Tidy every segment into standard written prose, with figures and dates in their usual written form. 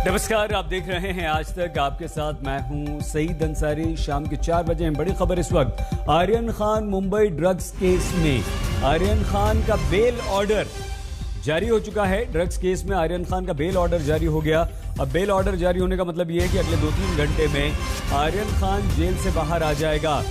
नमस्कार, आप देख रहे हैं आज तक। आपके साथ मैं हूं सईद अंसारी। शाम के 4 बजे बड़ी खबर इस वक्त। आर्यन खान मुंबई ड्रग्स केस में आर्यन खान का बेल ऑर्डर जारी हो चुका है। ड्रग्स केस में आर्यन खान का बेल ऑर्डर जारी हो गया। अब बेल ऑर्डर जारी होने का मतलब यह है कि अगले 2-3 घंटे में आर्यन खान जेल से बाहर आ जाएगा।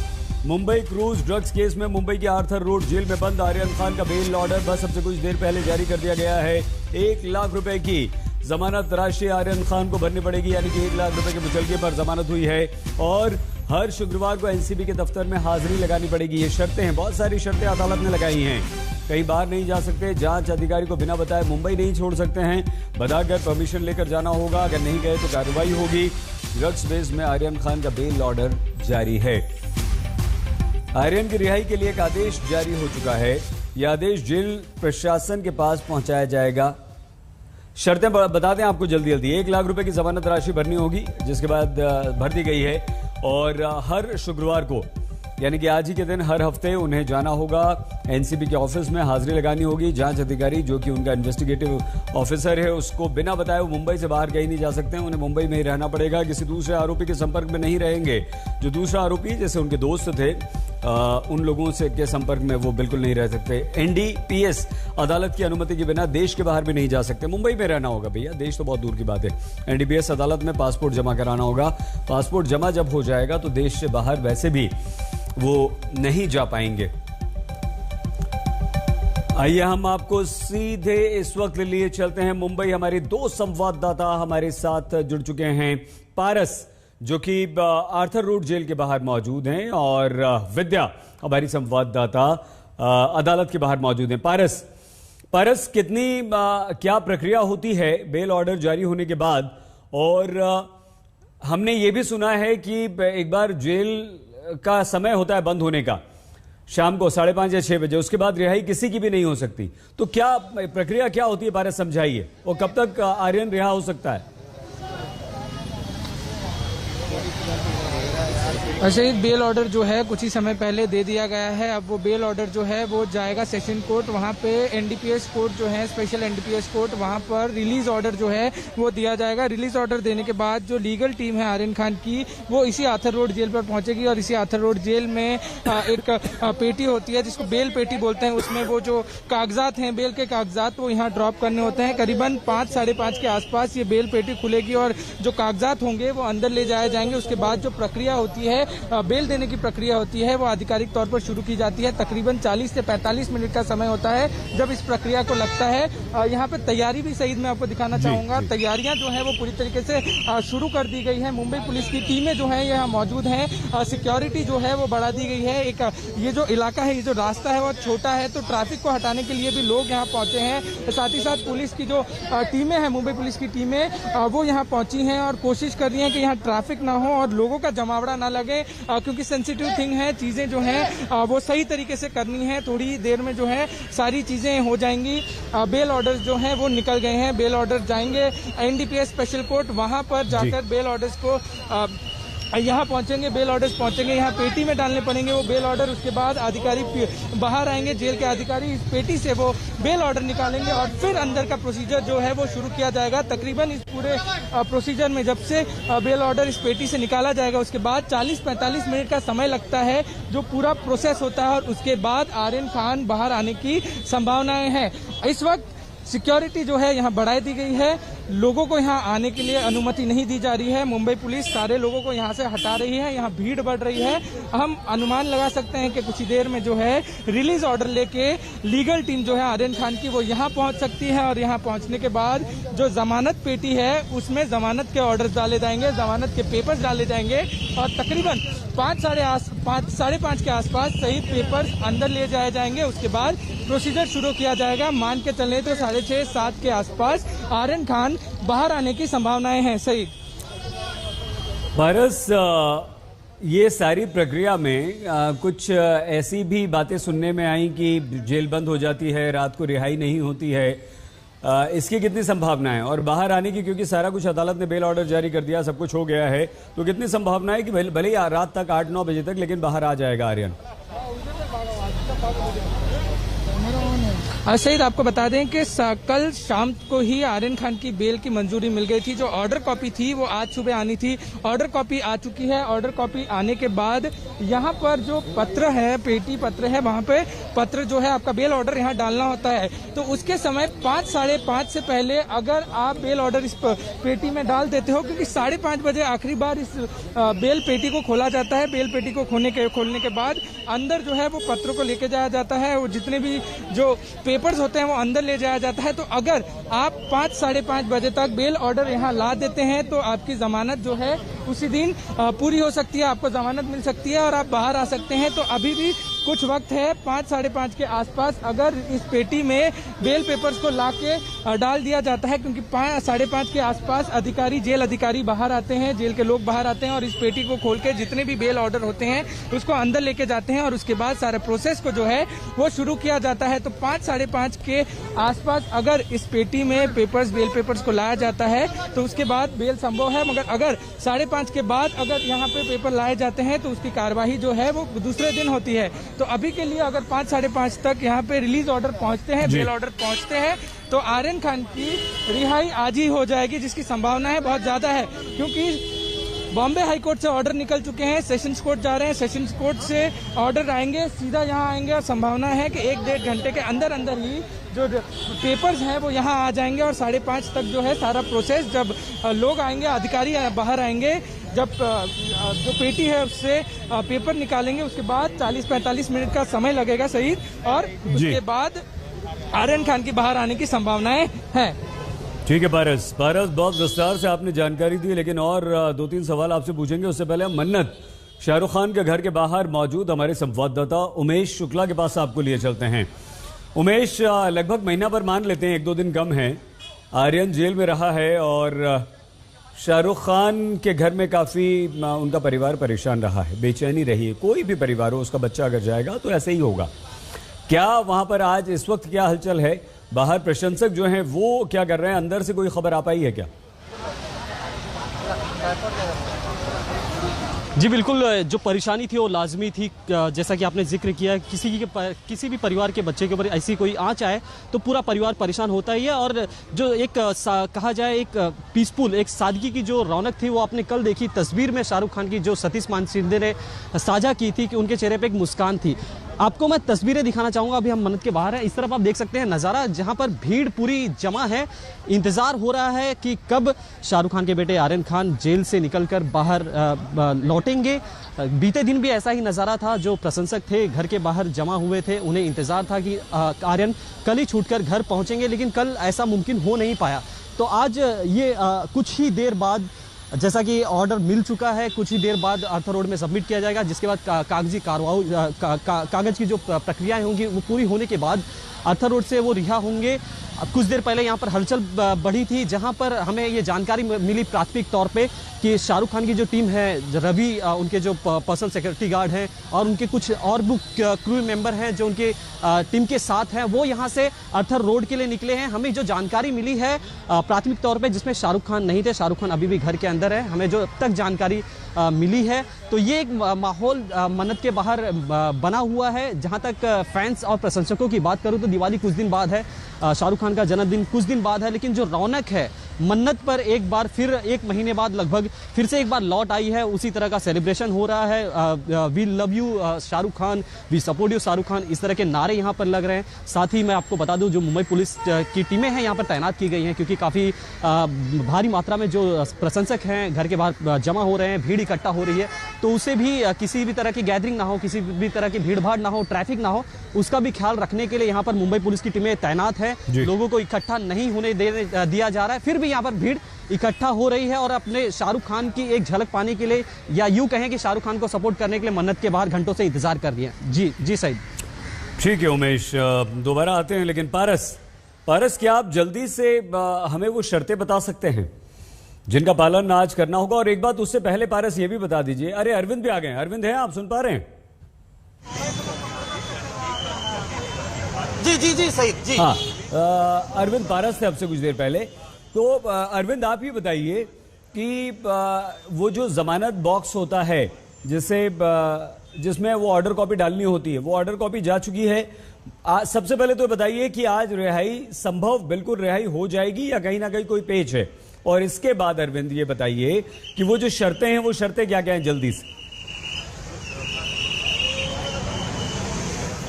मुंबई क्रूज ड्रग्स केस में मुंबई की आर्थर रोड जेल में बंद आर्यन खान का बेल ऑर्डर बस अब से कुछ देर पहले जारी कर दिया गया है। 1 लाख रुपए की जमानत राशि आर्यन खान को भरनी पड़ेगी, यानी कि 1 लाख रुपए के मुचलके पर जमानत हुई है और हर शुक्रवार को एनसीबी के दफ्तर में हाजिरी लगानी पड़ेगी। ये शर्तें हैं, बहुत सारी शर्तें अदालत ने लगाई हैं। कहीं बाहर नहीं जा सकते, जांच अधिकारी को बिना बताए मुंबई नहीं छोड़ सकते हैं, बताकर परमिशन लेकर जाना होगा, अगर नहीं गए तो कार्रवाई होगी। ड्रग्स केस में आर्यन खान का बेल ऑर्डर जारी है। आर्यन की रिहाई के लिए एक आदेश जारी हो चुका है। यह आदेश जेल प्रशासन के पास पहुंचाया जाएगा। शर्तें बता दें आपको जल्दी। 1 लाख रुपए की जमानत राशि भरनी होगी, जिसके बाद भर दी गई है, और हर शुक्रवार को यानी कि आज ही के दिन हर हफ्ते उन्हें जाना होगा एनसीबी के ऑफिस में, हाजिरी लगानी होगी। जांच अधिकारी जो कि उनका इन्वेस्टिगेटिव ऑफिसर है, उसको बिना बताए वो मुंबई से बाहर कहीं नहीं जा सकते हैं। उन्हें मुंबई में ही रहना पड़ेगा। किसी दूसरे आरोपी के संपर्क में नहीं रहेंगे। जो दूसरा आरोपी जैसे उनके दोस्त थे, उन लोगों से के संपर्क में वो बिल्कुल नहीं रह सकते। एनडीपीएस अदालत की अनुमति के बिना देश के बाहर भी नहीं जा सकते। मुंबई में रहना होगा भैया, देश तो बहुत दूर की बात है। एनडीपीएस अदालत में पासपोर्ट जमा कराना होगा। पासपोर्ट जमा जब हो जाएगा तो देश से बाहर वैसे भी वो नहीं जा पाएंगे। आइए हम आपको सीधे इस वक्त लिए चलते हैं मुंबई। हमारे 2 संवाददाता हमारे साथ जुड़ चुके हैं। पारस, जो कि आर्थर रोड जेल के बाहर मौजूद हैं, और विद्या हमारी संवाददाता अदालत के बाहर मौजूद हैं। पारस, कितनी क्या प्रक्रिया होती है बेल ऑर्डर जारी होने के बाद? और हमने ये भी सुना है कि एक बार जेल का समय होता है बंद होने का, शाम को 5:30 या 6 बजे, उसके बाद रिहाई किसी की भी नहीं हो सकती। तो क्या प्रक्रिया क्या होती है पारस, समझाइए, और कब तक आर्यन रिहा हो सकता है? शहीद बेल ऑर्डर जो है कुछ ही समय पहले दे दिया गया है। अब वो बेल ऑर्डर जो है वो जाएगा सेशन कोर्ट, वहाँ पे एनडीपीएस कोर्ट जो है, स्पेशल एनडीपीएस कोर्ट, वहाँ पर रिलीज ऑर्डर जो है वो दिया जाएगा। रिलीज ऑर्डर देने के बाद जो लीगल टीम है आर्यन खान की, वो इसी आर्थर रोड जेल पर पहुंचेगी, और इसी आर्थर रोड जेल में एक पेटी होती है जिसको बेल पेटी बोलते हैं। उसमें वो जो कागजात हैं, बेल के कागजात, वो यहाँ ड्रॉप करने होते हैं। करीबन 5-5:30 के आसपास ये बेल पेटी खुलेगी और जो कागजात होंगे वो अंदर ले जाए जाएंगे। उसके बाद जो प्रक्रिया होती है, बेल देने की प्रक्रिया होती है, वो आधिकारिक तौर पर शुरू की जाती है। तकरीबन 40 से 45 मिनट का समय होता है जब इस प्रक्रिया को लगता है। यहाँ पे तैयारी भी सईद मैं आपको दिखाना चाहूंगा। तैयारियां जो है वो पूरी तरीके से शुरू कर दी गई है। मुंबई पुलिस की टीमें जो है यहाँ मौजूद हैं। सिक्योरिटी जो है वो बढ़ा दी गई है। एक ये जो इलाका है, ये जो रास्ता है वो छोटा है, तो ट्रैफिक को हटाने के लिए भी लोग यहाँ पहुंचे हैं। साथ ही साथ पुलिस की जो टीमें हैं, मुंबई पुलिस की टीमें, वो यहाँ पहुंची हैं और कोशिश कर रही हैं कि यहाँ ट्रैफिक ना हो और लोगों का जमावड़ा ना लगे, क्योंकि सेंसिटिव थिंग है, चीजें जो हैं वो सही तरीके से करनी है। थोड़ी देर में जो है सारी चीजें हो जाएंगी। बेल ऑर्डर्स जो हैं वो निकल गए हैं। बेल ऑर्डर जाएंगे एनडीपीएस स्पेशल कोर्ट, वहां पर जाकर बेल ऑर्डर्स को यहाँ पहुंचेंगे, बेल ऑर्डर्स पहुंचेंगे, यहाँ पेटी में डालने पड़ेंगे वो बेल ऑर्डर। उसके बाद अधिकारी बाहर आएंगे, जेल के अधिकारी, इस पेटी से वो बेल ऑर्डर निकालेंगे और फिर अंदर का प्रोसीजर जो है वो शुरू किया जाएगा। तकरीबन इस पूरे प्रोसीजर में जब से बेल ऑर्डर इस पेटी से निकाला जाएगा, उसके बाद 40-45 मिनट का समय लगता है जो पूरा प्रोसेस होता है, और उसके बाद आर्यन खान बाहर आने की संभावनाएं हैं। इस वक्त सिक्योरिटी जो है यहाँ बढ़ा दी गई है। लोगों को यहाँ आने के लिए अनुमति नहीं दी जा रही है। मुंबई पुलिस सारे लोगों को यहाँ से हटा रही है। यहाँ भीड़ बढ़ रही है। हम अनुमान लगा सकते हैं कि कुछ ही देर में जो है रिलीज ऑर्डर लेके लीगल टीम जो है आर्यन खान की, वो यहाँ पहुँच सकती है, और यहाँ पहुँचने के बाद जो जमानत पेटी है उसमें जमानत के ऑर्डर डाले जाएंगे, जमानत के पेपर्स डाले जाएंगे, और तकरीबन 5-5:30 के आसपास सही पेपर्स अंदर ले जाए जाएंगे। उसके बाद प्रोसीजर शुरू किया जाएगा। मान के चले तो 6:30-7 के आसपास आर्यन खान बाहर आने की संभावनाएं हैं। सही पारस, ये सारी प्रक्रिया में कुछ ऐसी भी बातें सुनने में आई कि जेल बंद हो जाती है, रात को रिहाई नहीं होती है, इसकी कितनी संभावना है? और बाहर आने की, क्योंकि सारा कुछ अदालत ने बेल ऑर्डर जारी कर दिया, सब कुछ हो गया है, तो कितनी संभावना है कि भले ही रात तक 8-9 बजे तक, लेकिन बाहर आ जाएगा आर्यन? सईद, आपको बता दें कि कल शाम को ही आर्यन खान की बेल की मंजूरी मिल गई थी। जो ऑर्डर कॉपी थी वो आज सुबह आनी थी। ऑर्डर कॉपी आ चुकी है। ऑर्डर कॉपी आने के बाद यहाँ पर जो पत्र है, पेटी पत्र है, वहाँ पे पत्र जो है आपका बेल ऑर्डर यहाँ डालना होता है। तो उसके समय 5, साढ़े 5 से पहले अगर आप बेल ऑर्डर इस पेटी में डाल देते हो, क्योंकि 5:30 बजे आखिरी बार इस बेल पेटी को खोला जाता है। बेल पेटी को खोलने के बाद अंदर जो है वो पत्र को लेके जाया जाता है। वो जितने भी जो पेपर्स होते हैं वो अंदर ले जाया जाता है। तो अगर आप 5, साढ़े 5 बजे तक बेल ऑर्डर यहाँ ला देते हैं तो आपकी जमानत जो है उसी दिन पूरी हो सकती है, आपको जमानत मिल सकती है और आप बाहर आ सकते हैं। तो अभी भी कुछ वक्त है, 5, साढ़े 5 के आसपास अगर इस पेटी में बेल पेपर्स को लाके डाल दिया जाता है, क्योंकि 5, साढ़े 5 के आसपास जेल अधिकारी बाहर आते हैं, जेल के लोग बाहर आते हैं और इस पेटी को खोल के जितने भी बेल ऑर्डर होते हैं उसको अंदर लेके जाते हैं और उसके बाद सारे प्रोसेस को जो है वो शुरू किया जाता है। तो 5, साढ़े 5 के आसपास अगर इस पेटी में बेल पेपर्स को लाया जाता है तो उसके बाद बेल संभव है। मगर अगर 5:30 के बाद अगर यहाँ पे पेपर लाए जाते हैं तो उसकी कार्यवाही जो है वो दूसरे दिन होती है। तो अभी के लिए अगर 5, साढ़े 5 तक यहाँ पे रिलीज ऑर्डर पहुँचते हैं, बेल ऑर्डर पहुँचते हैं, तो आर्यन खान की रिहाई आज ही हो जाएगी, जिसकी संभावना है बहुत ज्यादा है। क्योंकि बॉम्बे हाई कोर्ट से ऑर्डर निकल चुके हैं, सेशंस कोर्ट जा रहे हैं, सेशंस कोर्ट से ऑर्डर आएंगे, सीधा यहाँ आएंगे और संभावना है कि 1-1.5 घंटे के अंदर ही जो पेपर्स हैं वो यहाँ आ जाएंगे और 5:30 तक जो है सारा प्रोसेस, जब लोग आएंगे, अधिकारी बाहर आएंगे, जब जो पेटी है उससे पेपर निकालेंगे, उसके बाद 40-45 मिनट का समय लगेगा सही, और उसके बाद आर्यन खान की बाहर आने की संभावनाएं हैं। ठीक है पारस, बहुत विस्तार से आपने जानकारी दी, लेकिन और 2-3 सवाल आपसे पूछेंगे। उससे पहले हम मन्नत, शाहरुख खान के घर के बाहर मौजूद हमारे संवाददाता उमेश शुक्ला के पास आपको लिए चलते हैं। उमेश, लगभग महीना पर मान लेते हैं, 1-2 दिन कम है, आर्यन जेल में रहा है और शाहरुख खान के घर में काफ़ी उनका परिवार परेशान रहा है, बेचैनी रही है। कोई भी परिवार हो, उसका बच्चा अगर जाएगा तो ऐसे ही होगा। क्या वहाँ पर आज इस वक्त क्या हलचल है? बाहर प्रशंसक जो हैं वो क्या कर रहे हैं? अंदर से कोई खबर आ पाई है क्या? जी बिल्कुल, जो परेशानी थी वो लाजमी थी। जैसा कि आपने जिक्र किया, किसी भी परिवार के बच्चे के ऊपर ऐसी कोई आंच आए तो पूरा परिवार परेशान होता ही है। और जो एक कहा जाए एक पीसफुल, एक सादगी की जो रौनक थी वो आपने कल देखी तस्वीर में। शाहरुख खान की जो सतीश मानसिंदे ने साझा की थी कि उनके चेहरे पे एक मुस्कान थी। आपको मैं तस्वीरें दिखाना चाहूँगा। अभी हम मन्नत के बाहर हैं, इस तरफ आप देख सकते हैं नज़ारा, जहाँ पर भीड़ पूरी जमा है। इंतज़ार हो रहा है कि कब शाहरुख खान के बेटे आर्यन खान जेल से निकलकर बाहर लौटेंगे। बीते दिन भी ऐसा ही नज़ारा था, जो प्रशंसक थे घर के बाहर जमा हुए थे, उन्हें इंतज़ार था कि आर्यन कल ही छूटकर घर पहुँचेंगे, लेकिन कल ऐसा मुमकिन हो नहीं पाया। तो आज ये कुछ ही देर बाद, जैसा कि ऑर्डर मिल चुका है, कुछ ही देर बाद आर्थर रोड में सबमिट किया जाएगा, जिसके बाद कागजी कागज की जो प्रक्रियाएं होंगी वो पूरी होने के बाद आर्थर रोड से वो रिहा होंगे। कुछ देर पहले यहाँ पर हलचल बढ़ी थी, जहाँ पर हमें ये जानकारी मिली प्राथमिक तौर पे कि शाहरुख खान की जो टीम है, रवि उनके जो पर्सनल सिक्योरिटी गार्ड हैं और उनके कुछ और भी क्रू मेंबर हैं जो उनके टीम के साथ हैं, वो यहाँ से आर्थर रोड के लिए निकले हैं। हमें जो जानकारी मिली है प्राथमिक तौर पे, जिसमें शाहरुख खान नहीं थे, शाहरुख खान अभी भी घर के अंदर है, हमें जो अब तक जानकारी मिली है, तो ये एक माहौल मन्नत के बाहर बना हुआ है। जहाँ तक फैंस और प्रशंसकों की बात करूँ तो दिवाली कुछ दिन बाद है, शाहरुख खान का जन्मदिन कुछ दिन बाद है, लेकिन जो रौनक है मन्नत पर एक बार फिर 1 महीने बाद लगभग फिर से एक बार लौट आई है। उसी तरह का सेलिब्रेशन हो रहा है। We love you Shahrukh Khan, we support you Shahrukh Khan, इस तरह के नारे यहाँ पर लग रहे हैं। साथ ही मैं आपको बता दूं, जो मुंबई पुलिस की टीमें हैं यहाँ पर तैनात की गई हैं, क्योंकि काफ़ी भारी मात्रा में जो प्रशंसक हैं घर के बाहर जमा हो रहे हैं, भीड़ इकट्ठा हो रही है, तो उसे भी किसी भी तरह की गैदरिंग ना हो, किसी भी तरह की भीड़ भाड़ ना हो, ट्रैफिक ना हो, उसका भी ख्याल रखने के लिए यहाँ पर मुंबई पुलिस की टीमें तैनात है। लोगों को इकट्ठा नहीं होने दिया जा रहा है, फिर भी यहाँ पर भीड़ इकट्ठा हो रही है और अपने शाहरुख खान की एक झलक पाने के लिए, या यूं कहें कि शाहरुख खान को सपोर्ट करने के लिए मन्नत के बाहर घंटों से इंतजार कर रही है। जी सईद। ठीक है उमेश, दोबारा आते हैं, लेकिन पारस क्या आप जल्दी से हमें वो शर्तें बता सकते हैं जिनका पालन आज करना होगा? और एक बात उससे पहले पारस ये भी बता दीजिए, अरे अरविंद भी आ गए। अरविंद हैं, आप सुन पा रहे हैं? जी सईद जी। हाँ, अरविंद पारस थे आपसे कुछ देर पहले। तो अरविंद आप ये बताइए कि वो जो जमानत बॉक्स होता है जिसमें वो ऑर्डर कॉपी डालनी होती है, वो ऑर्डर कॉपी जा चुकी है सबसे पहले तो बताइए कि आज रिहाई संभव, बिल्कुल रिहाई हो जाएगी या कहीं ना कहीं कोई पेच है? और इसके बाद अरविंद ये बताइए कि वो जो शर्तें हैं वो शर्तें क्या क्या हैं जल्दी से?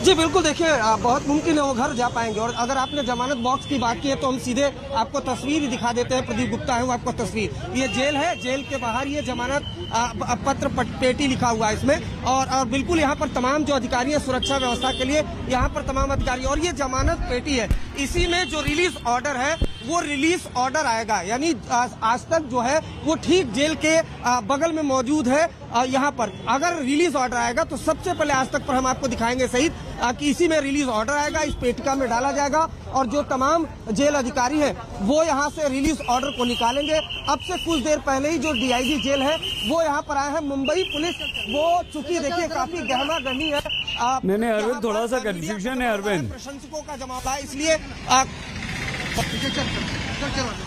जी बिल्कुल, देखिए बहुत मुमकिन है वो घर जा पाएंगे। और अगर आपने जमानत बॉक्स की बात की है तो हम सीधे आपको तस्वीर ही दिखा देते हैं। प्रदीप गुप्ता है वो आपको तस्वीर, ये जेल है, जेल के बाहर ये जमानत पत्र पेटी लिखा हुआ है इसमें। और बिल्कुल यहाँ पर तमाम जो अधिकारी हैं सुरक्षा व्यवस्था के लिए, यहाँ पर तमाम अधिकारी, और ये जमानत पेटी है, इसी में जो रिलीज ऑर्डर है वो रिलीज ऑर्डर आएगा। यानी आज तक जो है वो ठीक जेल के बगल में मौजूद है। यहाँ पर अगर रिलीज ऑर्डर आएगा तो सबसे पहले आज तक पर हम आपको दिखाएंगे सहित कि इसी में रिलीज ऑर्डर आएगा, इस पेटिका में डाला जाएगा और जो तमाम जेल अधिकारी हैं वो यहाँ से रिलीज ऑर्डर को निकालेंगे। अब से कुछ देर पहले ही जो डीआईजी जेल है वो यहाँ पर आए हैं। मुंबई पुलिस वो चूंकि देखिए काफी गहमा गहमी है। नहीं अरविंद, थोड़ा सा कंफ्यूजन है अरविंद, प्रशंसकों का जमावड़ा है, इसलिए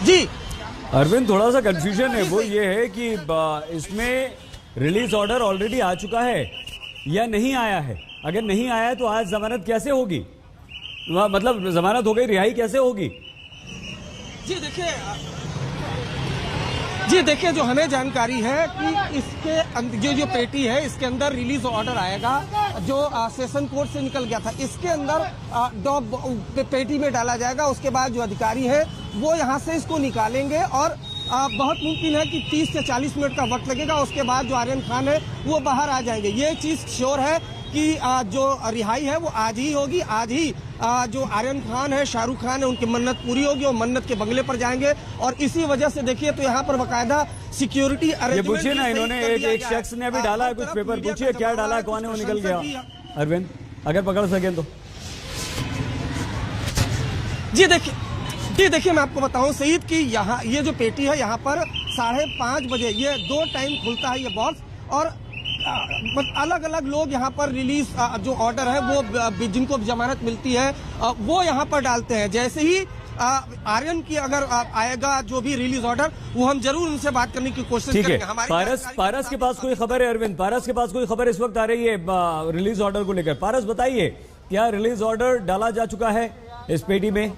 जी अरविंद थोड़ा सा कंफ्यूजन है। वो ये है कि इसमें रिलीज ऑर्डर ऑलरेडी आ चुका है या नहीं आया है? अगर नहीं आया है तो आज जमानत कैसे होगी? मतलब जमानत हो गई, रिहाई कैसे होगी? जी देखिए जो हमें जानकारी है कि इसके जो पेटी है इसके अंदर रिलीज ऑर्डर आएगा जो सेशन कोर्ट से निकल गया था, इसके अंदर पेटी में डाला जाएगा। उसके बाद जो अधिकारी है वो यहाँ से इसको निकालेंगे और बहुत मुमकिन है कि 30 से 40 मिनट का वक्त लगेगा। उसके बाद जो आर्यन खान है वो बाहर आ जाएंगे। ये चीज श्योर है कि जो रिहाई है वो आज ही होगी। आज ही जो आर्यन खान है, शाहरुख खान है, उनकी मन्नत पूरी होगी और मन्नत के बंगले पर जाएंगे। और इसी वजह से देखिए तो यहाँ पर बकायदा सिक्योरिटी अरेंजमेंट, ये पूछिए ना, इन्होंने एक शख्स ने अभी डाला है कुछ पेपर, पूछिए क्या डाला है, कौन है वो निकल गया। अरविंद अगर पकड़ सके तो। जी देखिए मैं आपको बताऊं सईद कि यहाँ ये जो पेटी है यहाँ पर 5:30 बजे ये 2 टाइम खुलता है ये बॉक्स। और अलग अलग लोग यहाँ पर रिलीज जो ऑर्डर है वो जिनको जमानत मिलती है वो यहाँ पर डालते हैं। जैसे ही आर्यन की अगर आएगा जो भी रिलीज ऑर्डर वो हम जरूर उनसे बात करने की कोशिश करेंगे। हमारे पारस के पास कोई खबर है? अरविंद, पारस के पास कोई खबर इस वक्त आ रही है रिलीज ऑर्डर को लेकर? पारस बताइए, क्या रिलीज ऑर्डर डाला जा चुका है इस पेटी में,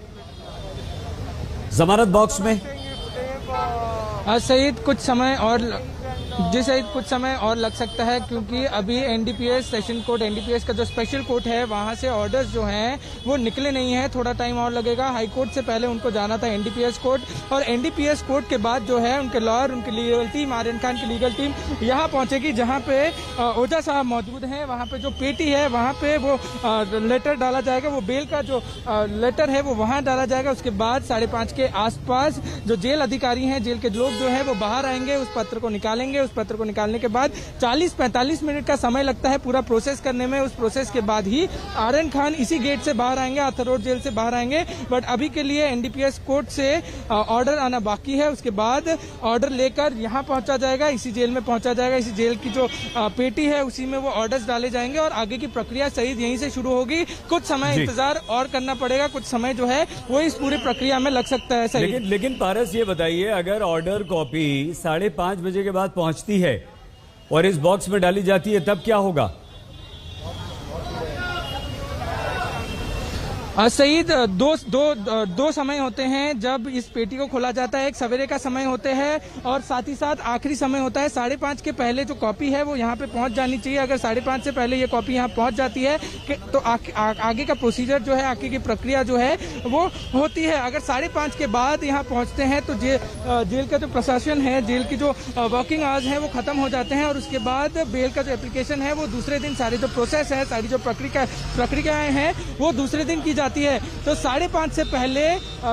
जमानत बॉक्स में? सईद कुछ समय और लग सकता है क्योंकि अभी एनडीपीएस सेशन कोर्ट, एनडीपीएस का जो स्पेशल कोर्ट है वहां से ऑर्डर्स जो हैं वो निकले नहीं है, थोड़ा टाइम और लगेगा। हाई कोर्ट से पहले उनको जाना था एनडीपीएस कोर्ट और एनडीपीएस कोर्ट के बाद जो है उनके लॉयर, उनकी लीगल टीम, आर्यन खान की लीगल टीम यहाँ पहुंचेगी जहाँ पे ओझा साहब मौजूद हैं। वहाँ पे जो पेटी है वहाँ पे वो लेटर डाला जाएगा, वो बेल का जो लेटर है वो वहाँ डाला जाएगा। उसके बाद 5:30 के आसपास जो जेल अधिकारी हैं, जेल के लोग जो है वो बाहर आएंगे, उस पत्र को निकालेंगे। उस पत्र को निकालने के बाद 40-45 मिनट का समय लगता है पूरा प्रोसेस करने में। उस प्रोसेस के बाद ही आर्यन खान इसी गेट से बाहर आएंगे, आर्थर रोड जेल से बाहर आएंगे। बट अभी के लिए एनडीपीएस कोर्ट से ऑर्डर आना बाकी है। उसके बाद ऑर्डर लेकर यहाँ पहुंचा जाएगा, इसी जेल में पहुंचा जाएगा। इसी जेल की जो पेटी है उसी में वो ऑर्डर्स डाले जाएंगे और आगे की प्रक्रिया सईद यहीं से शुरू होगी। कुछ समय इंतजार और करना पड़ेगा, कुछ समय जो है वो इस पूरी प्रक्रिया में लग सकता है सईद। लेकिन पारस ये बताइए, अगर ऑर्डर कॉपी 5:30 बजे के बाद पहुंचती है और इस बॉक्स में डाली जाती है तब क्या होगा? सईद दो समय होते हैं जब इस पेटी को खोला जाता है। एक सवेरे का समय होते हैं और साथ ही साथ आखिरी समय होता है। 5:30 के पहले जो कॉपी है वो यहाँ पे पहुंच जानी चाहिए। अगर 5:30 से पहले ये कॉपी यहाँ पहुंच जाती है तो आगे का प्रोसीजर जो है, आगे की प्रक्रिया जो है वो होती है। अगर 5:30 के बाद यहाँ पहुंचते हैं तो जेल का जो प्रशासन है, जेल की जो वर्किंग आवर्स है वो खत्म हो जाते हैं और उसके बाद बेल का जो एप्लीकेशन है वो दूसरे दिन, सारी जो प्रोसेस है, सारी जो प्रक्रियाएं हैं वो दूसरे दिन की जाती है। तो 5:30 से पहले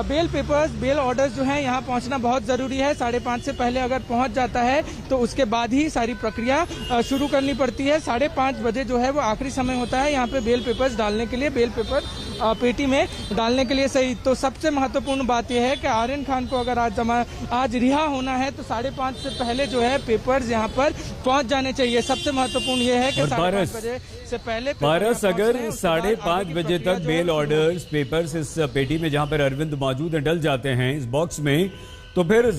बेल पेपर्स, बेल ऑर्डर्स जो हैं यहाँ पहुंचना बहुत जरूरी है। 5:30 से पहले अगर पहुंच जाता है तो उसके बाद ही सारी प्रक्रिया शुरू करनी पड़ती है। 5:30 बजे जो है वो आखिरी समय होता है यहाँ पे बेल पेपर्स डालने के लिए, बेल पेपर पेटी में डालने के लिए। सही, तो सबसे महत्वपूर्ण बात यह है कि आर्यन खान को अगर आज रिहा होना है तो 5:30 से पहले जो है पेपर्स यहाँ पर पहुंच जाने चाहिए। सबसे महत्वपूर्ण यह है कि 5:30 बजे से पहले पारस, अगर 5:30 बजे तक बेल ऑर्डर्स, पेपर्स इस पेटी में जहां पर अरविंद मौजूद है डल जाते हैं इस बॉक्स में, तो फिर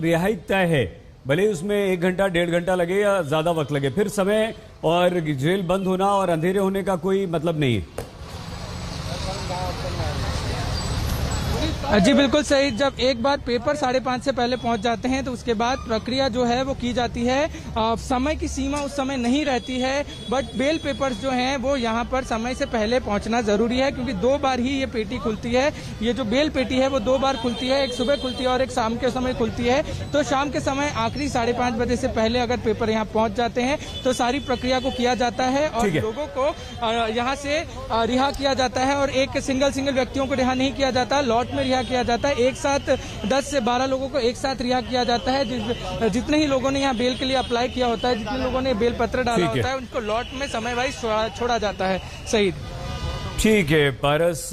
रिहाई तय है। भले उसमें 1 घंटा 1.5 घंटा लगे या ज्यादा वक्त लगे, फिर समय और जेल बंद होना और अंधेरे होने का कोई मतलब नहीं है। जी बिल्कुल सही। जब एक बार पेपर 5:30 से पहले पहुंच जाते हैं तो उसके बाद प्रक्रिया जो है वो की जाती है। समय की सीमा उस समय नहीं रहती है, बट बेल पेपर्स जो हैं वो यहाँ पर समय से पहले पहुंचना जरूरी है, क्योंकि 2 बार ही ये पेटी खुलती है। ये जो बेल पेटी है वो 2 बार खुलती है, एक सुबह खुलती है और एक शाम के समय खुलती है। तो शाम के समय आखिरी 5:30 बजे से पहले अगर पेपर यहाँ पहुंच जाते हैं तो सारी प्रक्रिया को किया जाता है और लोगों को यहाँ से रिहा किया जाता है। और एक सिंगल व्यक्तियों को रिहा नहीं किया जाता, लॉट में रिहा किया जाता है। एक साथ 10 से 12 लोगों को एक साथ रिहा किया जाता है। जितने ही लोगों ने यहाँ बेल के लिए अप्लाई किया होता है, जितने लोगों ने बेल पत्र डाला होता है, उनको लॉट में समय वाइज छोड़ा जाता है। सही, ठीक है पारस।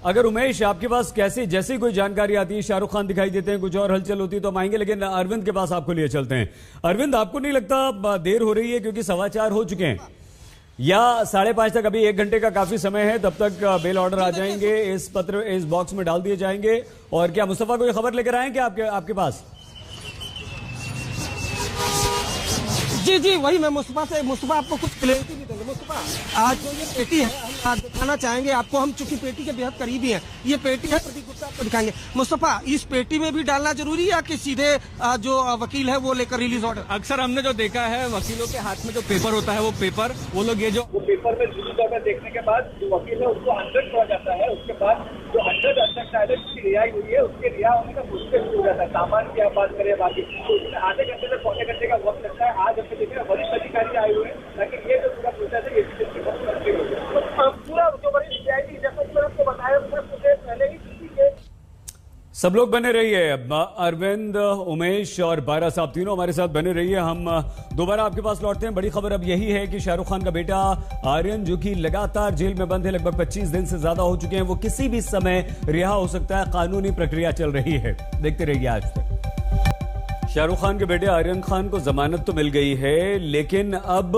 अगर उमेश आपके पास कैसी जैसी कोई जानकारी आती है, शाहरुख खान दिखाई देते हैं, कुछ और हलचल होती है तो हम आएंगे, लेकिन अरविंद के पास आपको लिए चलते हैं। अरविंद, आपको नहीं लगता देर हो रही है, क्योंकि 4:15 हो चुके हैं, या 5:30 तक, अभी 1 घंटे का काफी समय है, तब तक बेल ऑर्डर आ जाएंगे, इस पत्र इस बॉक्स में डाल दिए जाएंगे। और क्या मुस्तफा कोई खबर लेकर आए क्या आपके पास? जी वही मैं मुस्तफा आपको कुछ क्लैरिटी भी देंगे। मुस्तफा, आज जो ये पेटी है हम दिखाना चाहेंगे आपको, हम चूंकि पेटी के बेहद करीबी हैं। ये पेटी है, प्रदीप गुप्ता आपको दिखाएंगे। मुस्तफा, इस पेटी में भी डालना जरूरी है या कि सीधे जो वकील है वो लेकर रिलीज ऑर्डर? अक्सर हमने जो देखा है, वकीलों के हाथ में जो पेपर होता है वो लोग ये जो पेपर में रिलीज ऑर्डर देखने के बाद जो वकील है उसको 100 हो जाता है। उसके बाद जो 100 शायद जिसकी रिहाई हुई है उसके रिहा होने का मुश्किल हो जाता है। सामान की आप बात करें बाकी तो उसमें आधे घंटे से पौने घंटे का वक्त लगता है। आज हमने देखा वरिष्ठ अधिकारी आए हुए हैं, लेकिन ये जो पूरा प्रोसेस है ये पूरा जो वरिष्ठ सीआईडी, जैसा कि मैंने आपको बताया, पहले ही सब लोग बने रहिए। अरविंद, उमेश और बारा साहब तीनों हमारे साथ बने रहिए। हम दोबारा आपके पास लौटते हैं। बड़ी खबर अब यही है कि शाहरुख खान का बेटा आर्यन, जो कि लगातार जेल में बंद है, लगभग 25 दिन से ज्यादा हो चुके हैं, वो किसी भी समय रिहा हो सकता है। कानूनी प्रक्रिया चल रही है, देखते रहिए आज तक। शाहरुख खान के बेटे आर्यन खान को जमानत तो मिल गई है, लेकिन अब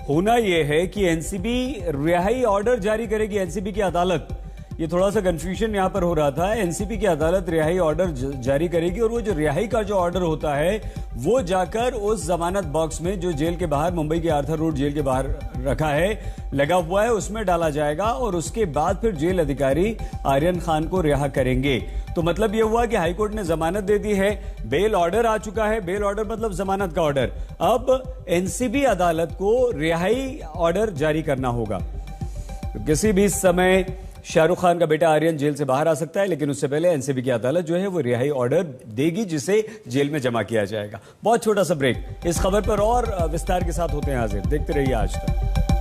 होना यह है कि एनसीबी रिहाई ऑर्डर जारी करेगी। एनसीबी की अदालत, ये थोड़ा सा कंफ्यूजन यहां पर हो रहा था। एनसीबी की अदालत रिहाई ऑर्डर जारी करेगी और वो जो रिहाई का जो ऑर्डर होता है वो जाकर उस जमानत बॉक्स में जो जेल के बाहर, मुंबई के आर्थर रोड जेल के बाहर रखा है, लगा हुआ है, उसमें डाला जाएगा और उसके बाद फिर जेल अधिकारी आर्यन खान को रिहा करेंगे। तो मतलब यह हुआ कि हाईकोर्ट ने जमानत दे दी है, बेल ऑर्डर आ चुका है। बेल ऑर्डर मतलब जमानत का ऑर्डर। अब एनसीबी अदालत को रिहाई ऑर्डर जारी करना होगा। तो किसी भी समय शाहरुख खान का बेटा आर्यन जेल से बाहर आ सकता है, लेकिन उससे पहले एनसीबी की अदालत जो है वो रिहाई ऑर्डर देगी, जिसे जेल में जमा किया जाएगा। बहुत छोटा सा ब्रेक, इस खबर पर और विस्तार के साथ होते हैं हाजिर। देखते रहिए आज तक।